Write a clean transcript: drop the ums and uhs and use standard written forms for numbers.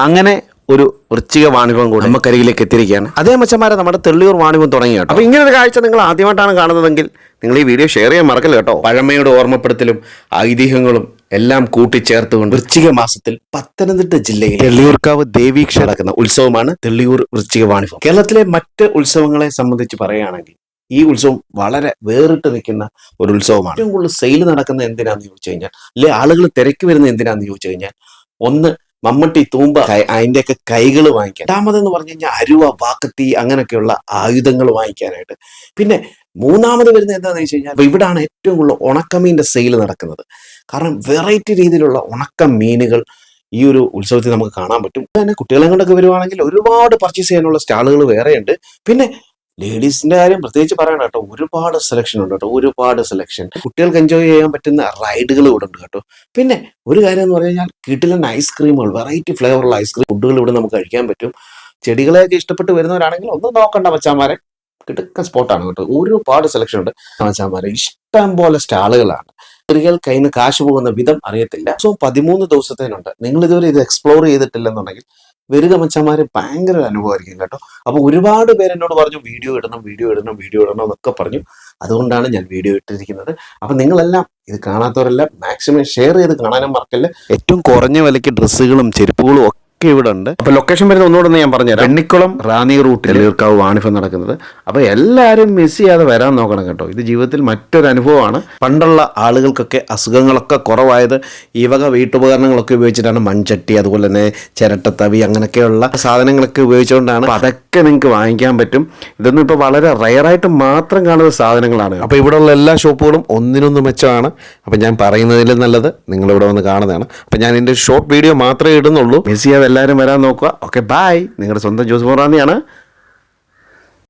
അങ്ങനെ ഒരു വൃശ്ചിക വാണിഭം കൂടി നമുക്കരികിലേക്ക് എത്തിയിരിക്കുകയാണ്. അതേ മച്ചന്മാരെ നമ്മുടെ തെള്ളിയൂർ വാണിഭം തുടങ്ങി കേട്ടോ. അപ്പോൾ ഇങ്ങനെ ഒരു കാഴ്ച നിങ്ങൾ ആദ്യമായിട്ടാണ് കാണുന്നതെങ്കിൽ നിങ്ങൾ ഈ വീഡിയോ ഷെയർ ചെയ്യാൻ മറക്കല്ല കേട്ടോ. പഴമയുടെ ഓർമ്മപ്പെടുത്തലും ഐതിഹ്യങ്ങളും എല്ലാം കൂട്ടിച്ചേർത്തുകൊണ്ട് വൃശ്ചിക മാസത്തിൽ പത്തനംതിട്ട ജില്ലയിൽ തെള്ളിയൂർക്കാവ് ദേവീക്ഷ നടക്കുന്ന ഉത്സവമാണ് തെള്ളിയൂർ വൃശ്ചിക വാണിഭം. കേരളത്തിലെ മറ്റ് ഉത്സവങ്ങളെ സംബന്ധിച്ച് പറയുകയാണെങ്കിൽ ഈ ഉത്സവം വളരെ വേറിട്ട് നിൽക്കുന്ന ഒരു ഉത്സവമാണ്. ഏറ്റവും കൂടുതൽ സെയിൽ നടക്കുന്ന എന്തിനാന്ന് ചോദിച്ചു കഴിഞ്ഞാൽ, അല്ലെ ആളുകൾ തിരക്കി വരുന്ന എന്തിനാന്ന് ചോദിച്ചു കഴിഞ്ഞാൽ, ഒന്ന് മമ്മട്ടി, തൂമ്പ, അതിൻ്റെയൊക്കെ കൈകൾ വാങ്ങിക്കാൻ. രണ്ടാമതെന്ന് പറഞ്ഞു കഴിഞ്ഞാൽ അരുവ, വാക്കത്തി അങ്ങനെയൊക്കെയുള്ള ആയുധങ്ങൾ വാങ്ങിക്കാനായിട്ട്. പിന്നെ മൂന്നാമത് വരുന്നത് എന്താണെന്ന് വെച്ച് കഴിഞ്ഞാൽ, ഇവിടാണ് ഏറ്റവും കൂടുതൽ ഉണക്കമീൻ്റെ സെയിൽ നടക്കുന്നത്. കാരണം വെറൈറ്റി രീതിയിലുള്ള ഉണക്ക മീനുകൾ ഈ ഒരു ഉത്സവത്തിൽ നമുക്ക് കാണാൻ പറ്റും. തന്നെ കുട്ടികളെ കൊണ്ടൊക്കെ വരുവാണെങ്കിൽ ഒരുപാട് പർച്ചേസ് ചെയ്യാനുള്ള സ്റ്റാളുകൾ വേറെയുണ്ട്. പിന്നെ ലേഡീസിന്റെ കാര്യം പ്രത്യേകിച്ച് പറയണം കേട്ടോ, ഒരുപാട് സെലക്ഷൻ ഉണ്ട് കേട്ടോ, ഒരുപാട് സെലക്ഷൻ. കുട്ടികൾക്ക് എൻജോയ് ചെയ്യാൻ പറ്റുന്ന റൈഡുകൾ ഇവിടെ ഉണ്ട് കേട്ടോ. പിന്നെ ഒരു കാര്യം എന്ന് പറഞ്ഞു കഴിഞ്ഞാൽ കിടിലൻ ഐസ്ക്രീമുകൾ, വെറൈറ്റി ഫ്ലേവറുള്ള ഐസ്ക്രീം ഫുഡുകൾ ഇവിടെ നമുക്ക് കഴിക്കാൻ പറ്റും. ചെടികളെയൊക്കെ ഇഷ്ടപ്പെട്ട് വരുന്നവരാണെങ്കിൽ ഒന്നും നോക്കണ്ട മച്ചാമാരെ, കിടക്ക സ്പോട്ടാണ് കേട്ടോ. ഒരുപാട് സെലക്ഷൻ ഉണ്ട് മച്ചാമാരെ, ഇഷ്ടം പോലെ സ്റ്റാളുകളാണ്. സ്ത്രീകൾ കയ്യിൽ നിന്ന് കാശ് പോകുന്ന വിധം അറിയത്തില്ല. സോ 13 ദിവസത്തേനുണ്ട്. നിങ്ങൾ ഇതുവരെ ഇത് എക്സ്പ്ലോർ ചെയ്തിട്ടില്ലെന്നുണ്ടെങ്കിൽ വരിക മച്ചന്മാര്, ഭയങ്കര ഒരു അനുഭവമായിരിക്കും കേട്ടോ. അപ്പൊ ഒരുപാട് പേര് എന്നോട് പറഞ്ഞു വീഡിയോ ഇടണം എന്നൊക്കെ പറഞ്ഞു. അതുകൊണ്ടാണ് ഞാൻ വീഡിയോ ഇട്ടിരിക്കുന്നത്. അപ്പൊ നിങ്ങളെല്ലാം ഇത് കാണാത്തവരെല്ലാം മാക്സിമം ഷെയർ ചെയ്ത് കാണാനും മറക്കല്ല. ഏറ്റവും കുറഞ്ഞ വിലയ്ക്ക് ഡ്രസ്സുകളും ചെരുപ്പുകളും ഒക്കെ ഇവിടെ ഉണ്ട്. അപ്പൊ ലൊക്കേഷൻ വരുന്ന ഒന്നുകൂടെ ഞാൻ പറഞ്ഞുതരാം. വെണ്ണിക്കുളം റാന്നി റൂട്ടിൽ തെള്ളിയൂർക്കാവ് വാണിഭം നടക്കുന്നത്. അപ്പൊ എല്ലാവരും മിസ് ചെയ്യാതെ വരാൻ നോക്കണം കേട്ടോ. ഇത് ജീവിതത്തിൽ മറ്റൊരു അനുഭവമാണ്. പണ്ടുള്ള ആളുകൾക്കൊക്കെ അസുഖങ്ങളൊക്കെ കുറവായത് ഈ വക വീട്ടുപകരണങ്ങളൊക്കെ ഉപയോഗിച്ചിട്ടാണ്. മൺചട്ടി, അതുപോലെ തന്നെ ചിരട്ടത്തവി, അങ്ങനെയൊക്കെയുള്ള സാധനങ്ങളൊക്കെ ഉപയോഗിച്ചുകൊണ്ടാണ്. അപ്പൊ അതൊക്കെ നിങ്ങൾക്ക് വാങ്ങിക്കാൻ പറ്റും. ഇതൊന്നും ഇപ്പോൾ വളരെ റയറായിട്ട് മാത്രം കാണുന്ന സാധനങ്ങളാണ്. അപ്പോൾ ഇവിടെയുള്ള എല്ലാ ഷോപ്പുകളും ഒന്നിനൊന്ന് മെച്ചമാണ്. അപ്പം ഞാൻ പറയുന്നതിൽ നല്ലത് നിങ്ങളിവിടെ വന്ന് കാണുന്നതാണ്. അപ്പം ഞാൻ ഇതിൻ്റെ ഷോർട്ട് വീഡിയോ മാത്രമേ ഇടുന്നുള്ളൂ. മിസ് ചെയ്യാതെ എല്ലാവരും വരാൻ നോക്കുക. Okay, bye. നിങ്ങളുടെ സ്വന്തം ജോസ് മൊറാനിയാണ്.